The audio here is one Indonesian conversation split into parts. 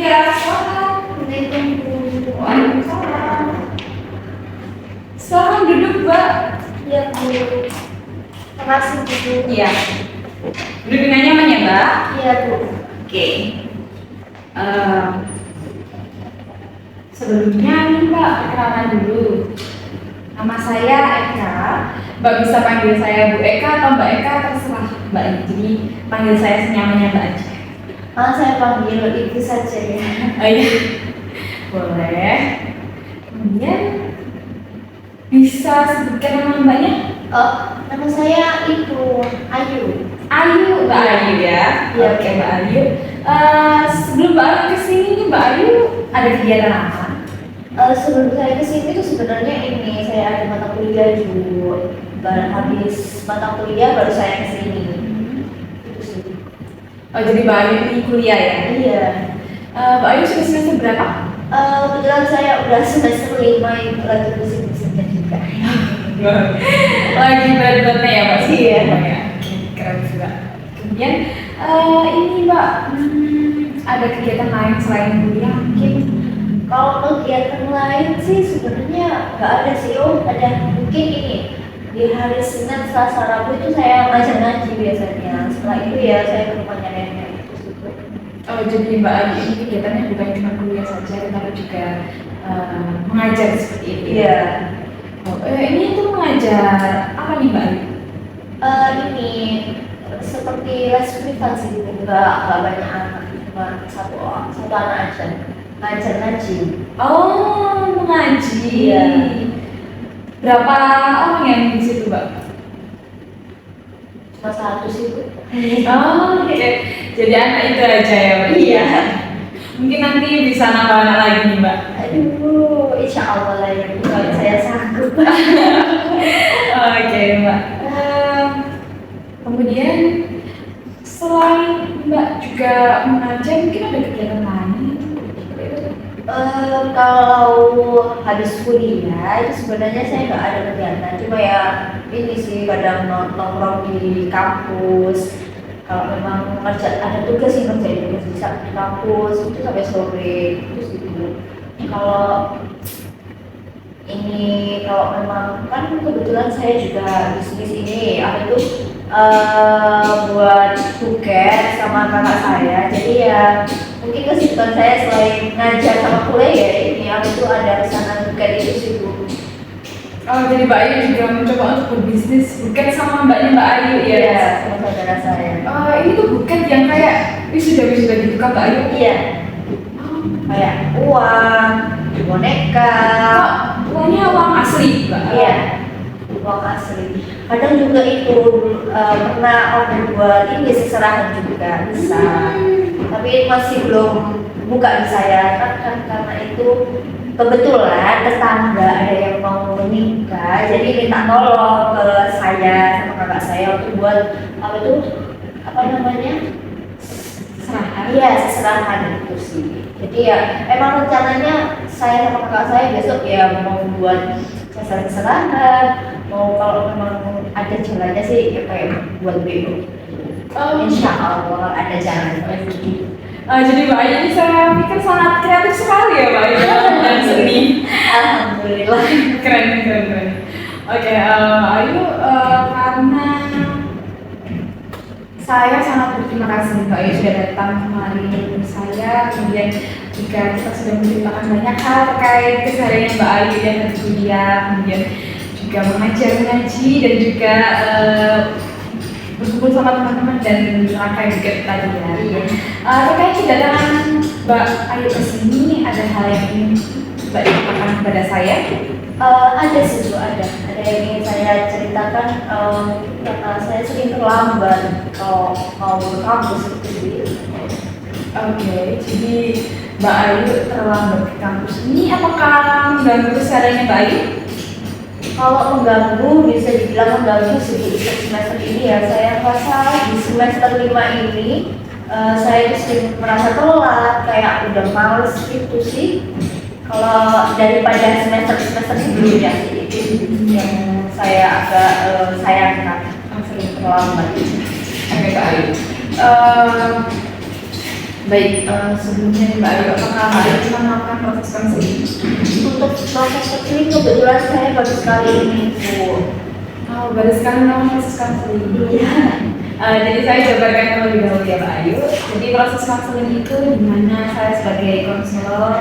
Ya, assalamualaikum. Waalaikumsalam. Selamat duduk, Mbak. Iya, Bu. Makasih, Bu. Iya. Duduk dengan nyaman ya, Mbak? Iya, Bu. Oke. Sebelumnya nih, Mbak, perkenalan dulu. Nama saya Eka. Mbak bisa panggil saya Bu Eka atau Mbak Eka, terserah Mbak. Jadi panggil saya senyamannya Mbak aja. Saya panggil Ibu saja ya. Oh iya, boleh. Kemudian bisa sebutkan nama Mbaknya? Nama saya Ibu Ayu. Ayu, Mbak Ayu ya? Iya. Oke, Mbak Ayu. Sebelum Mbak Ayu kesini nih, Mbak Ayu ada kegiatan apa? Sebelum saya kesini tuh sebenarnya ini saya ada mata kuliah dulu. Baru habis mata kuliah baru saya kesini. Itu sih. Oh, jadi Mbak Ayu ini kuliah ya? Iya. Mbak Ayu sudah semester berapa? Kebetulan saya udah semester 5 itu lagi musim-musimnya juga. Lagi berat-beratnya ya Mbak? Iya. Oke, keren juga. Kemudian ini Mbak, ada kegiatan lain selain kuliah mungkin? Kalau kegiatan lain sih sebenarnya nggak ada sih. Ada mungkin ini di hari Senin, Selasa, Rabu itu saya ngajar ngaji biasanya. Setelah itu ya saya ke rumahnya nenek gitu. Oh, jadi Mbak Ayu ini kegiatannya bukan cuma kuliah saja, tetapi juga mengajar seperti itu. Iya. Oh, ini tuh mengajar apa nih Mbak Ayu? Ini seperti les privat sih gitu. Nggak banyak anak, cuma satu anak aja. Ngajar ngaji. Oh, mengaji. Iya. Berapa orang yang di situ, Mbak? Cuma satu sih Bu. Oh, oke. Jadi anak itu aja ya, Mbak? Iya. Mungkin nanti bisa nambah anak lagi nih, Mbak. Aduh, insya Allah lah ya Bu, kalau saya sanggup. Oke, Mbak. Kemudian selain Mbak juga mengajar, mungkin ada kegiatan lain? Kalau habis kuliah itu sebenarnya saya nggak ada kegiatan, cuma ya ini sih kadang nongkrong di kampus. Kalau memang ada tugas sih ngerjain tugas di kampus itu sampai sore terus gitu. Kalau memang kan kebetulan saya juga bisnis ini apa itu buat buket sama kakak saya, jadi ya mungkin kesibukan saya selain ngajar sama kuliah ya ini apa itu ada pesanan buket itu sih Bu. Oh, jadi Mbak Ayu juga mencoba untuk berbisnis bukan sama Mbak Ayu ya? Iya, sama saudara saya. Ini tuh bukan yang kayak wisuda gitu kan Mbak Ayu? Iya. Kayak uang, boneka. Uangnya uang asli Mbak? Iya, uang asli. Kadang juga itu pernah order buat ini seserahan juga bisa. Tapi masih belum buka di saya kan karena itu kebetulan tetangga ada yang mau menikah, jadi minta tolong ke saya sama kakak saya untuk buat apa namanya Serahan? Iya, seserahan itu sih. Jadi ya emang rencananya saya sama kakak saya besok ya mau buat seserahan, mau kalau memang ada jalannya sih ya kayak buat BO. Insya Allah ada jalan. Jadi Mbak Ayu ini saya pikir sangat kreatif sekali ya Mbak Ayu dan seni. Alhamdulillah. Keren. Oke, Mbak Ayu, karena saya sangat berterima kasih Mbak Ayu sudah datang kemari dengan saya. Kemudian jika kita sudah menceritakan banyak hal terkait keseharian Mbak Ayu yang kuliah, kemudian juga mengajar ngaji dan juga berkumpul sama teman-teman dan rangkai juga tadi ya. Terkait kedatangan Mbak Ayu ke sini, ada hal yang ingin Mbak ceritakan kepada saya? Ada sih Bu, ada yang ingin saya ceritakan. Karena saya sering terlambat kalau mau ke kampus itu. Oke, jadi Mbak Ayu terlambat ke kampus ini, apakah mengganggu kesehariannya Mbak Ayu? Kalau mengganggu bisa dibilang mengganggu sih di semester ini ya. Saya rasa di semester 5 ini saya itu sering merasa telat, kayak udah males gitu sih. Kalau daripada semester sebelumnya sih itu yang saya agak sayangkan, sering terlambat. Oke Mbak Ayu, Baik, sebelumnya nih Mbak Ayu, apakah Mbak Ayu pernah melakukan proses konseling? Untuk proses konseling kebetulan saya baru sekali ini Bu. Oh, baru sekali melakukan proses konseling. Iya. Jadi saya jabarkan terlebih dahulu ya Mbak Ayu. Jadi proses konseling itu di mana saya sebagai konselor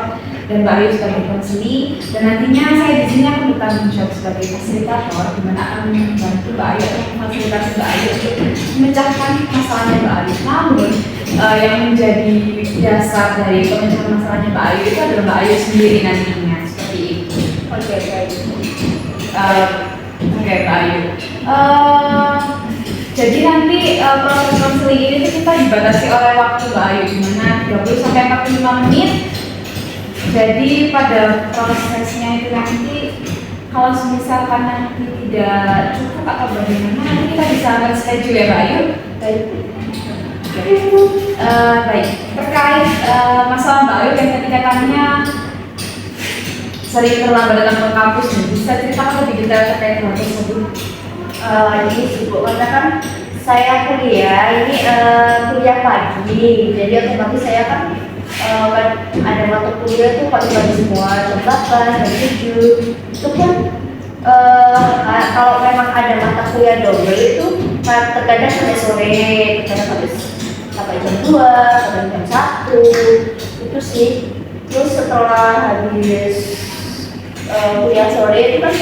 dan Mbak Ayu sebagai konseli, dan nantinya saya di sini akan bertanggung jawab sebagai fasilitator, di mana akan membantu Mbak Ayu atau memfasilitasi Mbak Ayu untuk memecahkan masalahnya Mbak Ayu. Namun yang menjadi dasar dari pemecahan masalahnya Mbak Ayu itu adalah Mbak Ayu sendiri nantinya, seperti itu. Oke, baik. Oke Mbak Ayu. Jadi nanti proses konseling ini tuh kita dibatasi oleh waktu Mbak Ayu, di mana 30 sampai 45 menit. Jadi pada prosesnya itu nanti kalau misalkan nanti tidak cukup atau bagaimana, nanti kita bisa reschedule ya Mbak Ayu. Baik. Baik, terkait masalah Mbak Ayu yang tadi katanya sering terlambat datang ke kampus, bisa ceritakan lebih detail terkait hal tersebut? Ini sibuk karena kan saya kuliah ini kuliah pagi, jadi otomatis saya kan ada mata kuliah tuh pagi-pagi semua, jam 8, jam 7 itu pun kalau memang ada mata kuliah double itu terkadang sampai sore, terkadang sampai jam 2, kadang jam 1 itu sih. Terus setelah habis kuliah sore itu kan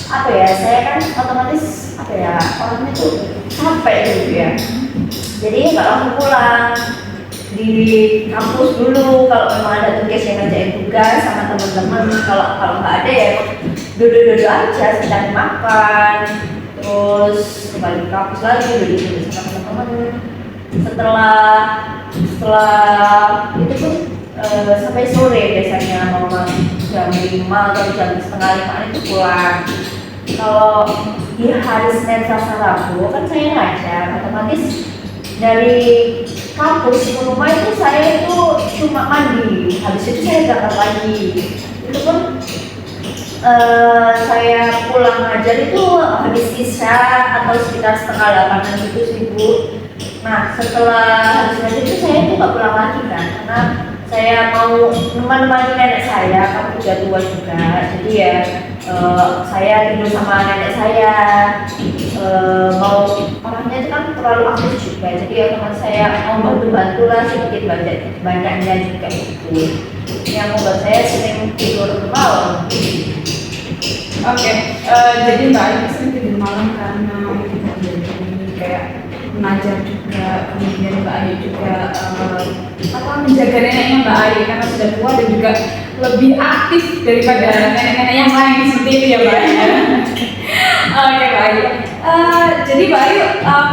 apa ya, saya kan otomatis apa ya, orangnya tuh capek gitu ya, jadi nggak langsung pulang, di kampus dulu kalau memang ada tugas yang ngajain tugas sama teman-teman. Kalau nggak ada ya duduk-duduk aja sedang makan, terus kembali ke kampus lagi duduk sama teman-teman. Setelah itu pun sampai sore biasanya, mau jam 5 atau jam setengah 5 itu pulang. Kalau di hari Senin, Selasa, Rabu kan saya ngajar, otomatis dari kampus ke rumah itu saya itu cuma mandi, habis itu saya berangkat lagi. Itu pun saya pulang ngajar itu habis isya atau sekitar setengah 8 gitu sih Bu. Nah setelah habis ngajar itu saya itu nggak pulang lagi kan, karena saya mau menemani nenek saya, kan udah tua juga, jadi ya saya tidur sama nenek saya. Mau orangnya itu kan terlalu aktif juga, jadi otomatis saya mau bantu lah sedikit banyaknya juga itu yang membuat saya sering tidur malam. Oke, jadi Mbak Ayu sering tidur malam karena jadi kayak mengajar juga, kemudian Mbak Ayu juga menjaga neneknya Mbak Ayu karena sudah tua dan juga lebih aktif daripada nenek-nenek yang lain, seperti itu ya Mbak Ayu. Oke Mbak Ayu, jadi Mbak Ayu,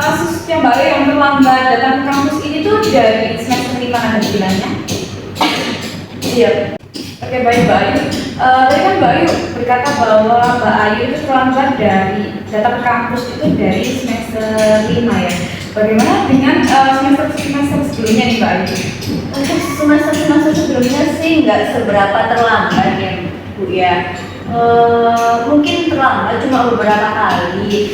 kasusnya Mbak Ayu yang terlambat datang ke kampus ini tuh dari semester 5 ada bilangnya? Iya. Oke baik Mbak Ayu, tadi kan Mbak Ayu berkata bahwa Mbak Ayu itu terlambat dari datang ke kampus itu dari semester 5 ya. Bagaimana dengan semester sebelumnya nih Mbak Ayu? Untuk semester sebelumnya sih nggak seberapa terlambat ya Bu ya. Mungkin terlambat cuma beberapa kali.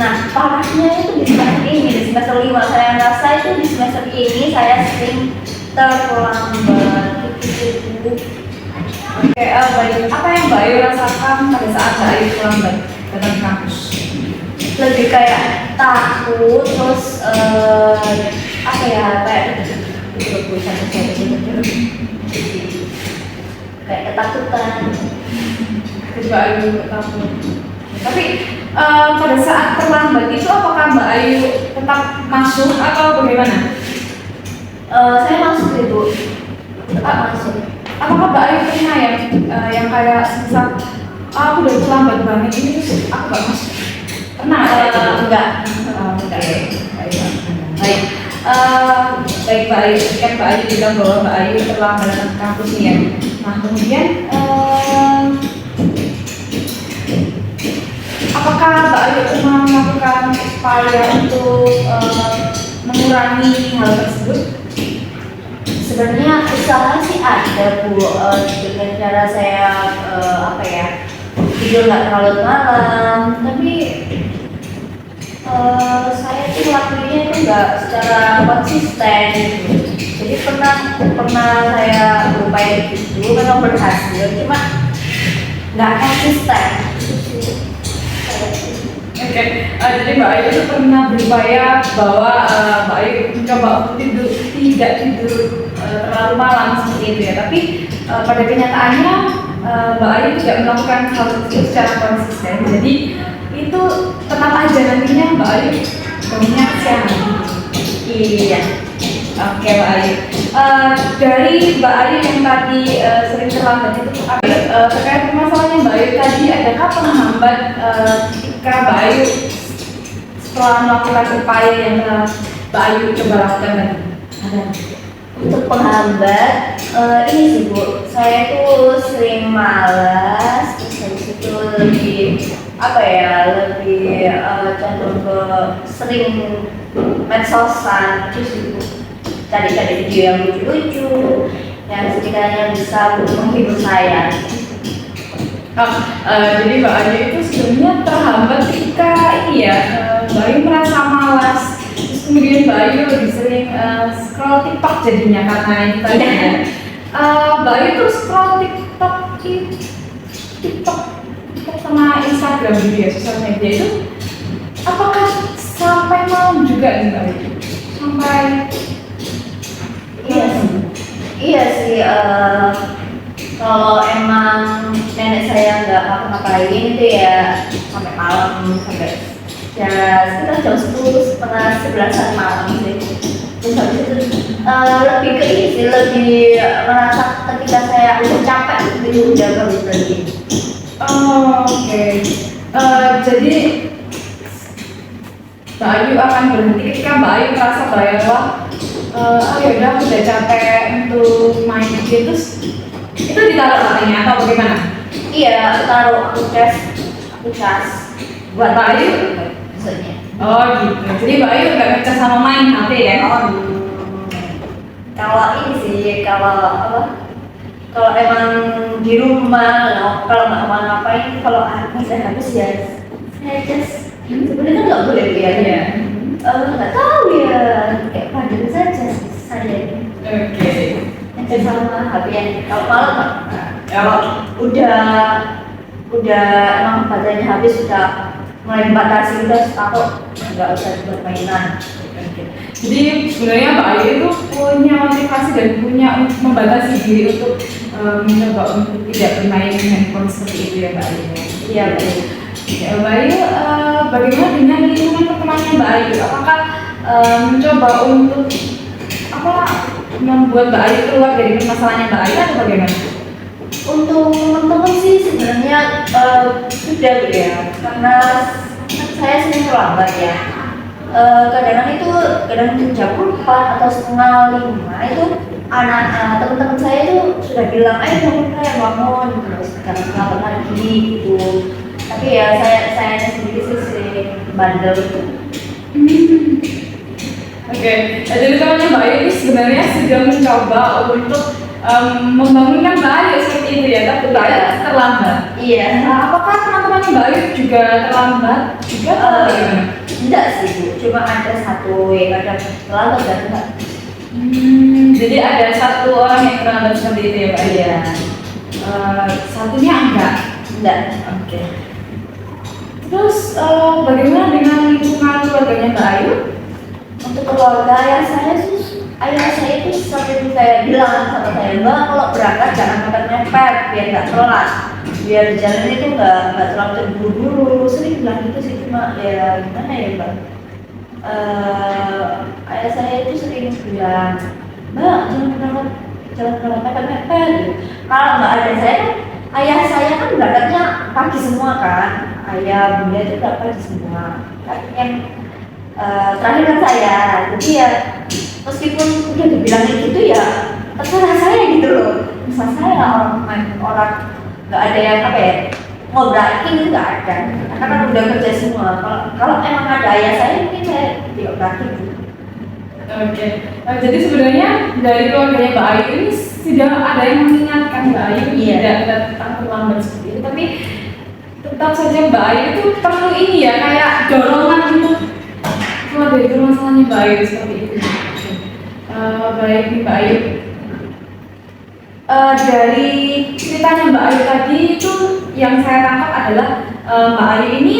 Nah parahnya itu di semester ini, di semester 5 saya rasa itu di semester ini saya sering terlambat gitu. Oke, baik. Apa yang Mbak Ayu rasakan pada saat Mbak Ayu terlambat datang ke kampus? Lebih kayak takut, terus apa ya, kayak kayak ketakutan. Mbak Ayu takut. Tapi pada saat terlambat itu apakah Mbak Ayu tetap masuk atau bagaimana? Saya masuk itu, tetap masuk. Apakah Mbak Ayu pernah yang kayak misal aku udah terlambat banget ini terus aku gak masuk? Pernah? Enggak. Baik. Baik Mbak Ayu, kan Mbak Ayu bilang bahwa Mbak Ayu terlambat datang ke kampus nih ya. Nah kemudian apakah Mbak Ayu pernah melakukan upaya untuk mengurangi hal tersebut? Sebenarnya usaha sih ada Bu, dengan cara saya tidur nggak terlalu malam, tapi Saya tuh ngelakuinnya itu nggak secara konsisten gitu. Jadi pernah saya berupaya gitu, memang berhasil, cuma nggak konsisten. Oke, jadi Mbak Ayu itu pernah berupaya bahwa Mbak Ayu mencoba untuk tidur, tidak tidur terlalu malam seperti itu ya. Tapi pada kenyataannya Mbak Ayu tidak melakukan hal tersebut secara konsisten. Jadi itu tetap aja nantinya Mbak Ayu bangunnya siang. Iya. Oke Mbak Ayu. Dari Mbak Ayu yang tadi sering terlambat itu, terkait permasalahannya Mbak Ayu tadi, adakah penghambat ketika Mbak Ayu setelah melakukan upaya yang Mbak Ayu coba lakukan tadi? Ada? Untuk penghambat, ini sih Bu, saya tuh sering malas, terus habis itu lebih apa ya, lebih cenderung ke sering medsosan, terus ibu cari-cari video yang lucu-lucu, yang sekiranya bisa menghibur saya. Jadi Mbak Ayu itu sebenarnya terhambat ketika ini ya, Mbak Ayu merasa malas, terus kemudian Mbak Ayu lebih sering scroll TikTok jadinya karena itu tadi ya. Mbak Ayu tuh scroll TikTok sama Instagram gitu ya, sosial media itu, apakah sampai malam juga nih Mbak Ayu? Sampai Iya sih, kalau emang nenek saya nggak ngapa-ngapain itu ya sampai malam, sampai ya sekitar jam 10, setengah 11-an malam sih. Terus habis itu lebih ke ini sih, lebih merasa ketika saya udah capek itu udah nggak bisa lagi. Oke. Jadi Mbak Ayu akan berhenti ketika Mbak Ayu merasa bahwa ya udah aku udah capek untuk main gitu, terus itu ditaruh HP-nya atau bagaimana? Iya, taruh aku cas buat Mbak Ayu? maksudnya. Oh gitu. Jadi Mbak Ayu nggak ngecas sama main HP ya? Kalau ini sih, kalau apa? Kalau emang di rumah, kalau nggak mau ngapain, kalau saya habis ya saya just sebenarnya kan nggak boleh ya. Iya. Nggak tahu ya, kayak pada saja saya. Oke. Ngecek sama HP yang kalau malam kalau udah emang baterainya habis, sudah mulai dibatasi, udah takut nggak usah buat mainan. Jadi sebenarnya Mbak Ayu itu punya motivasi dan punya membatasi diri untuk mencoba untuk tidak bermain handphone seperti itu ya Mbak Ayu. Iya betul. Ya, Mbak Ayu, bagaimana dengan lingkungan pertemanan Mbak Ayu? Apakah mencoba untuk membuat Mbak Ayu keluar dari permasalahannya Mbak Ayu atau bagaimana? Untuk teman-teman sih sebenarnya sudah ya, karena saya sering terlambat ya. Kadang jam 4 atau setengah 5 itu teman-teman saya itu sudah bilang, ayo bangun, terus jangan terlambat lagi gitu. Tapi ya saya sendiri sih sering bandel. Oke, jadi temannya Mbak Ayu ini sebenarnya sudah mencoba untuk membangunkan Mbak Ayu seperti itu ya, tapi Mbak Ayu terlambat. Iya. Apakah teman-teman Mbak Ayu juga terlambat juga atau bagaimana? Enggak sih Bu, cuma ada satu yang kadang terlambat dan enggak. Jadi ada satu orang yang terlambat seperti itu ya Mbak Ayu? Iya. Satunya enggak? Enggak. Oke. Terus bagaimana dengan lingkungan keluarganya Mbak Ayu? Untuk keluarga ayah saya itu sering saya bilang sama saya, Mbak, kalau berangkat jangan mepet-mepet biar nggak telat, biar di jalan itu nggak terlalu terburu-buru. Sering bilang gitu sih, cuma ya gimana ya Mbak, ayah saya itu sering bilang, Mbak, jangan berangkat mepet-mepet gitu. Kalau nggak ada saya kan, ayah saya kan berangkatnya pagi semua kan, ayah bunda itu berangkat pagi semua. Tapi yang terakhir kan saya, jadi ya meskipun udah dibilangin gitu ya terserah saya gitu loh. Misal saya orang nggak ada yang apa ya ngobrakin itu nggak ada, karena kan udah kerja semua. Kalau emang ada ayah saya mungkin saya diobrakin. Oke. Jadi sebenarnya dari keluarganya Mbak Ayu ini sudah ada yang mengingatkan Mbak Ayu tidak tentang terlambat seperti itu, tapi tetap saja Mbak Ayu itu perlu ini ya, kayak dorongan untuk keluar dari permasalahannya Mbak Ayu seperti itu. Baik nih Mbak Ayu. Dari ceritanya Mbak Ayu tadi itu yang saya tangkap adalah Mbak Ayu ini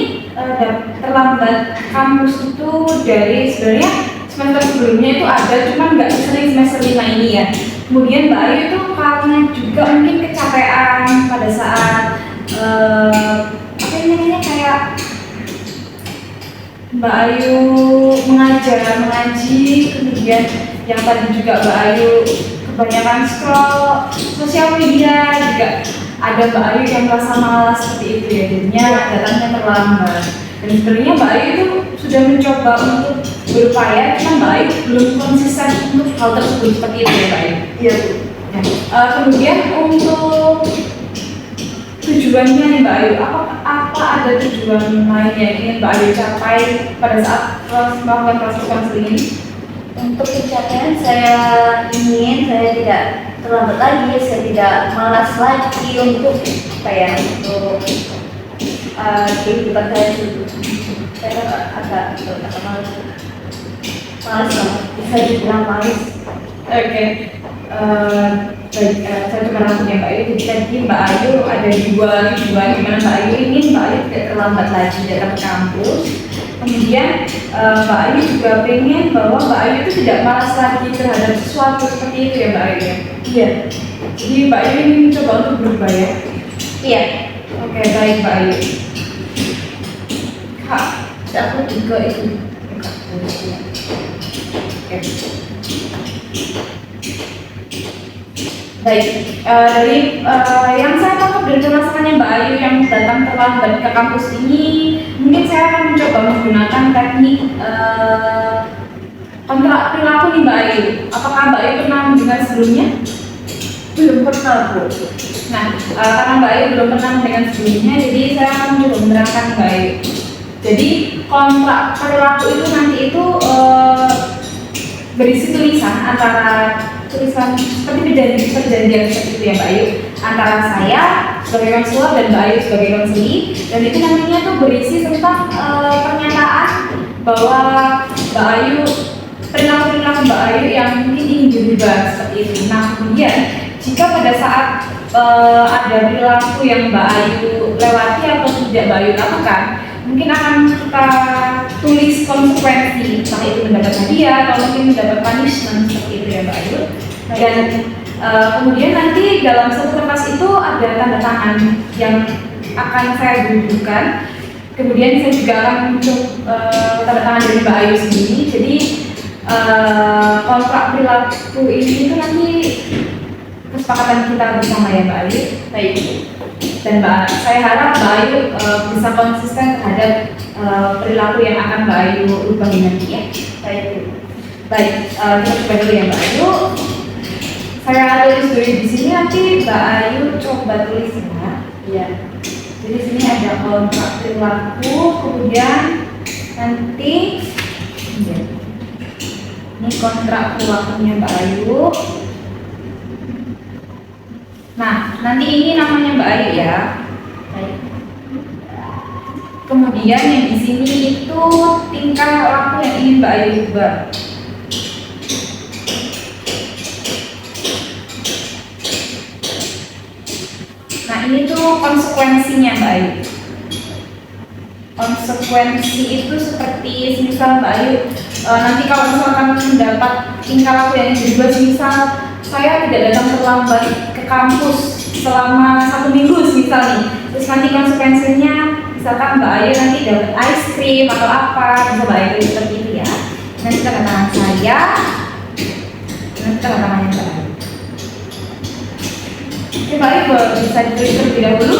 terlambat kampus itu dari sebenarnya semester sebelumnya itu ada, cuman nggak sering semester 5 ini ya. Kemudian Mbak Ayu itu karena juga mungkin kecapean pada saat apa namanya kayak Mbak Ayu mengaji, kemudian yang tadi juga Mbak Ayu kebanyakan scroll sosial media, juga ada Mbak Ayu yang merasa malas seperti itu ya, jadinya datangnya terlambat. Dan sebenarnya Mbak Ayu itu sudah mencoba untuk berupaya, cuma Mbak Ayu belum konsisten untuk hal tersebut seperti itu ya Mbak Ayu. Iya. Kemudian untuk tujuannya nih Mbak Ayu, apa ada tujuan lain yang ingin Mbak Ayu capai pada saat melakukan proses konseling ini? Untuk pencapaian saya ingin saya tidak terlambat lagi, saya tidak malas lagi untuk untuk kehidupan saya itu. Saya agak malas banget, bisa dibilang malas. Oke. Baik, saya coba langsung ya Mbak Ayu. Jadi tadi Mbak Ayu ada dua tujuan di mana Mbak Ayu ingin Mbak Ayu tidak terlambat lagi datang ke kampus. Kemudian Mbak Ayu juga pengen bahwa Mbak Ayu itu tidak malas lagi terhadap sesuatu seperti itu ya Mbak Ayu ya. Iya. Jadi Mbak Ayu ingin mencoba untuk berubah ya. Iya. Oke, baik Mbak Ayu. Kak, Aku juga itu. Oke. Baik, dari yang saya tangkap dari permasalahannya Mbak Ayu yang datang terlambat ke kampus ini, mungkin saya akan mencoba menggunakan teknik kontrak perilaku nih Mbak Ayu. Apakah Mbak Ayu pernah mendengar sebelumnya? Belum pernah, Bu. Nah, karena Mbak Ayu belum pernah mendengar sebelumnya, jadi saya akan mencoba menerangkan Mbak Ayu. Jadi kontrak perilaku itu nanti itu berisi tulisan seperti perjanjian seperti itu ya Mbak Ayu, antara saya sebagai konselor dan Mbak Ayu sebagai konseli, dan itu nantinya tuh berisi tentang pernyataan bahwa Mbak Ayu perilaku Mbak Ayu yang mungkin ingin dirubah seperti itu. Nah kemudian jika pada saat ada perilaku yang Mbak Ayu lewati atau tidak Mbak Ayu lakukan, mungkin akan kita tulis konsekuensi, entah itu mendapat hadiah atau mungkin mendapat punishment seperti itu ya Mbak Ayu. Dan kemudian nanti dalam satu kertas itu ada tanda tangan yang akan saya dudukan. Kemudian saya juga akan muncul tanda tangan dari Mbak Ayu sendiri. Jadi kontrak perilaku ini itu nanti kesepakatan kita bersama ya Mbak Ayu. Baik. Dan saya harap Mbak Ayu bisa konsisten terhadap perilaku yang akan Mbak Ayu ubah nanti ya. Baik, kita coba dulu ya Mbak Ayu. Saya tulis dulu di sini, nanti Mbak Ayu coba tulis ya. Iya. Jadi di sini ada kontrak perilaku, kemudian nanti ini kontrak perilakunya Mbak Ayu. Nah, nanti ini namanya Mbak Ayu ya. Baik. Kemudian yang di sini itu tingkah laku yang ingin Mbak Ayu ubah. Nah, ini tuh konsekuensinya Mbak Ayu. Konsekuensi itu seperti misal Mbak Ayu nanti kalau misalkan mendapat tingkah laku yang berubah, misal saya tidak datang terlambat ke kampus selama 1 minggu misal nih, terus nanti konsekuensinya misalkan Mbak Ayu nanti dapat ice cream atau apa, bisa Mbak Ayu seperti itu ya. Nanti tanda tangan saya, nanti tanda tangannya Mbak Ayu. Oke Mbak Ayu bisa ditulis terlebih dahulu.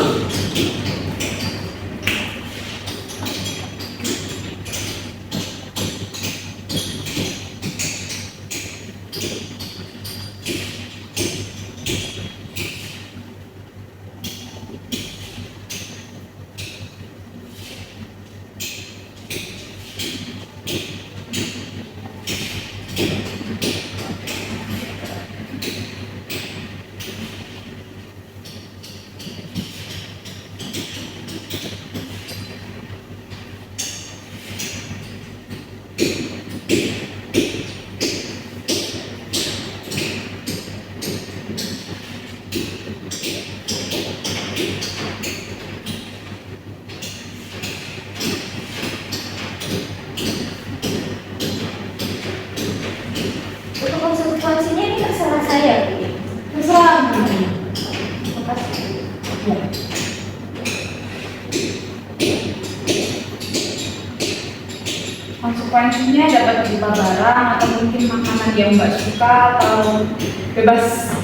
konsekuensinya dapat berupa barang atau mungkin makanan yang Mbak suka atau bebas.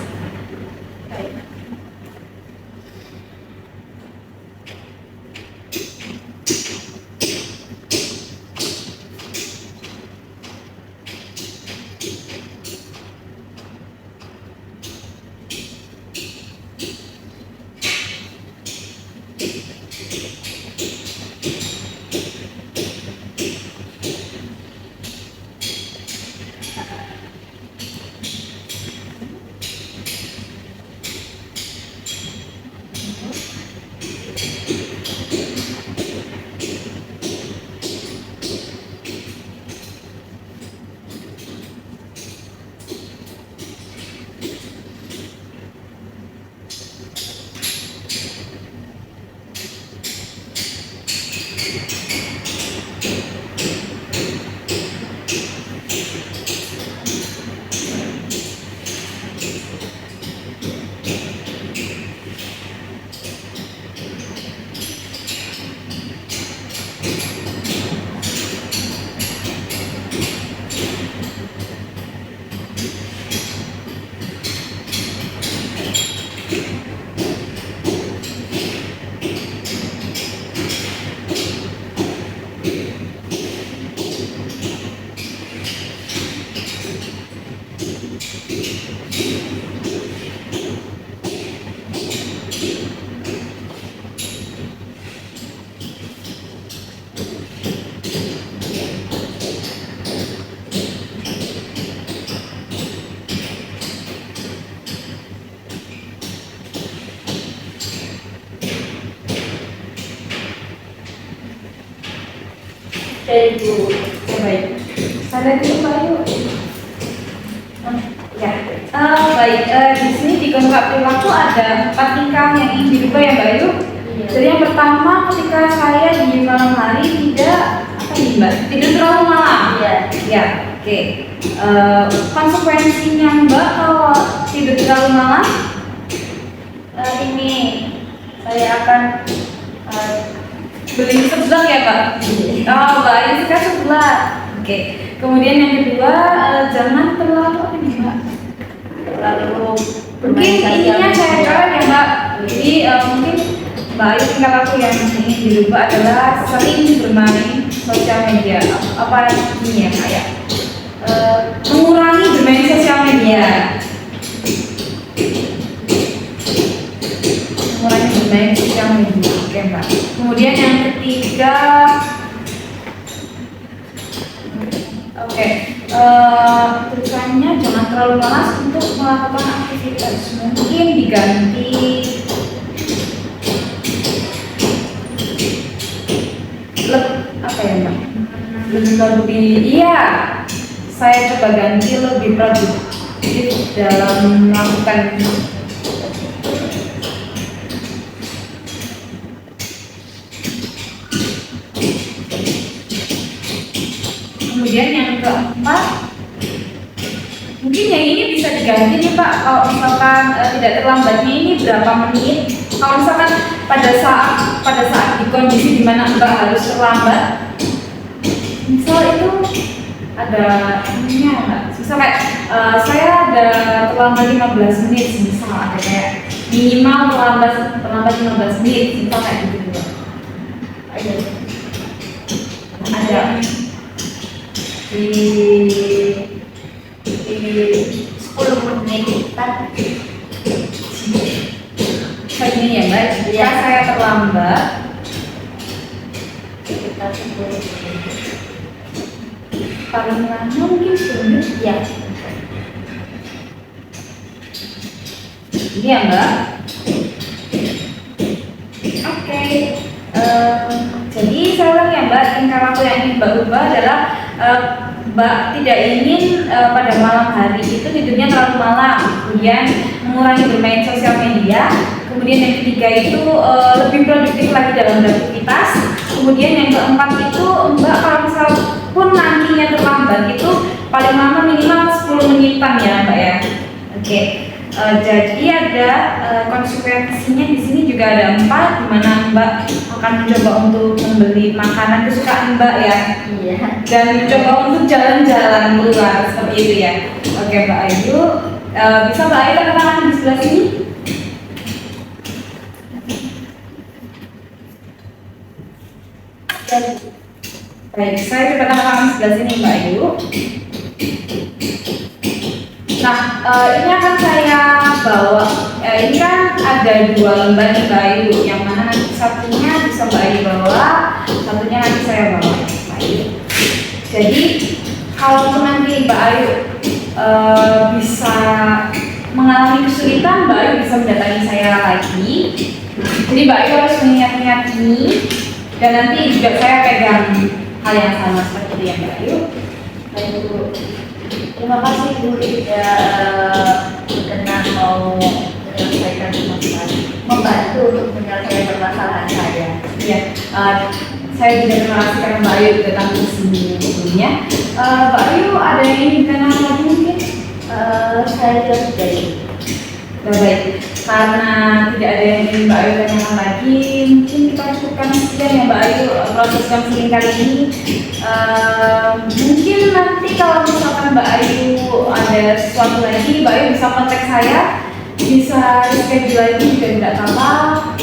Dari dulu. Baik, saya dulu Mbak Ayu. Ya. Baik, di sini di konstruk perilaku ada 4 tingkah yang ingin dirubah ya Mbak Ayu. Jadi yang pertama, ketika saya di malam hari tidak apa nih Mbak? Tidur terlalu malam. Iya. Ya, oke. Konsekuensinya Mbak kalau tidur terlalu malam? Ini saya akan Beli sebelah ya Pak? Oh baik, suka sebelah. Oke. Kemudian yang kedua, jangan terlalu apa nih Mbak? terlalu Mungkin ininya saya coret ya Mbak. Jadi mungkin Mbak Ayu tinggal aku yang ingin dirubah adalah sering bermain sosial media. Apa ini ya kayak mengurangi bermain sosial media. Mengurangi bermain sosial media. Oke Mbak. Kemudian yang ketiga, oke, tulisannya jangan terlalu malas untuk melakukan aktivitas. Mungkin diganti apa ya Mbak? Lebih, iya. Saya coba ganti lebih produktif dalam melakukan. Kemudian yang keempat, mungkin yang ini bisa diganti nih Pak. Kalau misalkan tidak terlambatnya ini berapa menit? Kalau misalkan pada saat di kondisi dimana Mbak harus terlambat, misal itu ada ininya Mbak. Misal kayak saya ada terlambat 15 menit, misal ada kayak minimal terlambat 15 menit, misal kayak gitu Mbak. Ada di 10 menit kan? Kayak gini ya Mbak, jika saya terlambat Kita 10 menit. paling lama mungkin 10 menit Ya. ini ya Mbak. Oke. Jadi saya ulang ya Mbak, tingkah laku yang ingin Mbak ubah adalah Mbak tidak ingin pada malam hari itu tidurnya terlalu malam, kemudian mengurangi bermain sosial media, kemudian yang ketiga itu lebih produktif lagi dalam beraktivitas, kemudian yang keempat itu Mbak kalau misal pun nantinya terlambat itu paling lama minimal 10 menitan ya Mbak ya. Oke. Jadi ada konsekuensinya di sini juga ada 4, di mana Mbak akan mencoba untuk membeli makanan kesukaan Mbak ya. Iya. Dan mencoba untuk jalan-jalan keluar seperti itu ya. Oke Mbak Ayu, bisa Mbak Ayu tanda tangan di sebelah sini? Baik, saya coba tanda tangan sebelah sini Mbak Ayu. Nah, ini akan saya bawa. Ini kan ada 2 lembar nih Mbak Ayu, yang mana nanti satunya bisa Mbak Ayu bawa, satunya nanti saya bawa Mbak Ayu. Jadi kalau nanti Mbak Ayu bisa mengalami kesulitan, Mbak Ayu bisa mendatangi saya lagi. Jadi Mbak Ayu harus mengingat-ingat ini, dan nanti juga saya pegang hal yang sama seperti itu ya Mbak Ayu. Baik Bu. Terima kasih Bu sudah berkenan mau menyelesaikan masalah, membantu untuk menyelesaikan permasalahan saya. Iya, saya juga terima kasih karena Mbak Ayu datang ke sini sebelumnya. Mbak Ayu ada yang ingin ditanyakan lagi mungkin? Saya juga sudah ini. Baik, karena tidak ada yang ingin Mbak Ayu tanyakan lagi, mungkin kita cukupkan sekian ya Mbak Ayu proses counseling kali ini. Mungkin nanti kalau misalkan Mbak Ayu ada sesuatu lagi, Mbak Ayu bisa kontak saya, bisa reschedule lagi juga tidak apa-apa.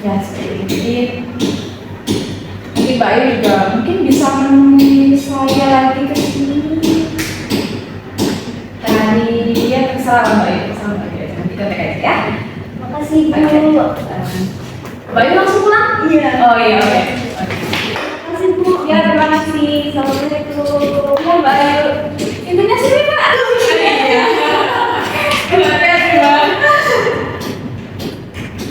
Ya seperti itu. Jadi Mbak Ayu juga mungkin bisa menemui saya lagi ke sini. Dari dia terserah Mbak Ayu, terserah Mbak Ayu. Nanti kontak aja ya. Makasih Bu. Mbak Ayu langsung pulang? Iya. Oh iya, oke. Terima kasih Bu. Ya terima kasih. Assalamualaikum. Ya Mbak Ayu.